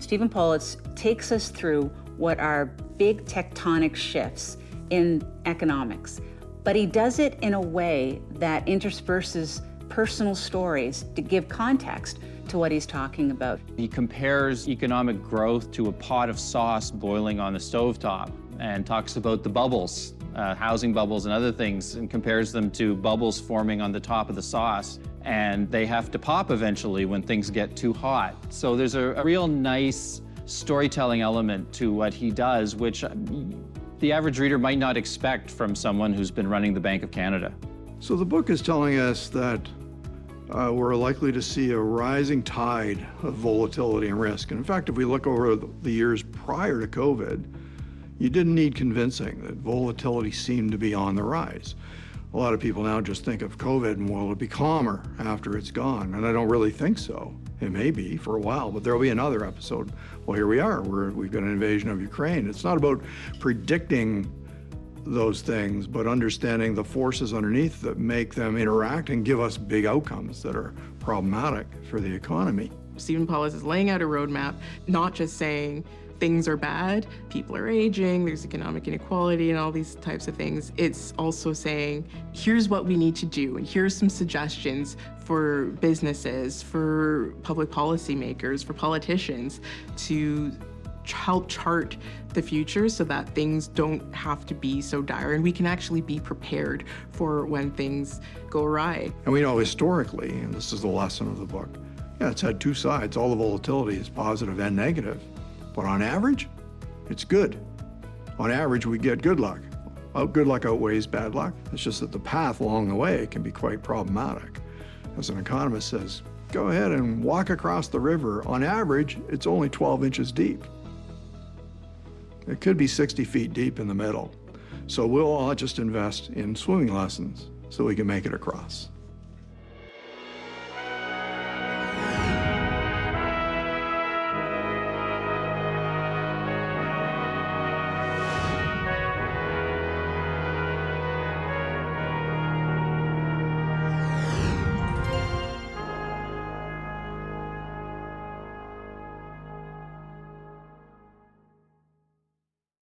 Stephen Poloz takes us through what are big tectonic shifts in economics, but he does it in a way that intersperses personal stories to give context to what he's talking about. He compares economic growth to a pot of sauce boiling on the stovetop and talks about the bubbles, housing bubbles and other things, and compares them to bubbles forming on the top of the sauce. And they have to pop eventually when things get too hot. So there's a real nice storytelling element to what he does, which the average reader might not expect from someone who's been running the Bank of Canada. So the book is telling us that we're likely to see a rising tide of volatility and risk. And in fact, if we look over the years prior to COVID, you didn't need convincing that volatility seemed to be on the rise. A lot of people now just think of COVID and, well, it'll be calmer after it's gone. And I don't really think so. It may be for a while, but there'll be another episode. Well, here we are. We've got an invasion of Ukraine. It's not about predicting those things, but understanding the forces underneath that make them interact and give us big outcomes that are problematic for the economy. Stephen Poloz is laying out a roadmap, not just saying things are bad, people are aging, there's economic inequality and all these types of things. It's also saying, here's what we need to do, and here's some suggestions for businesses, for public policy makers, for politicians to help chart the future so that things don't have to be so dire and we can actually be prepared for when things go awry. And we know historically, and this is the lesson of the book, yeah, it's had two sides. All the volatility is positive and negative. But on average, it's good. On average, we get good luck. Good luck outweighs bad luck. It's just that the path along the way can be quite problematic. As an economist says, go ahead and walk across the river. On average, it's only 12 inches deep. It could be 60 feet deep in the middle. So we'll all just invest in swimming lessons so we can make it across.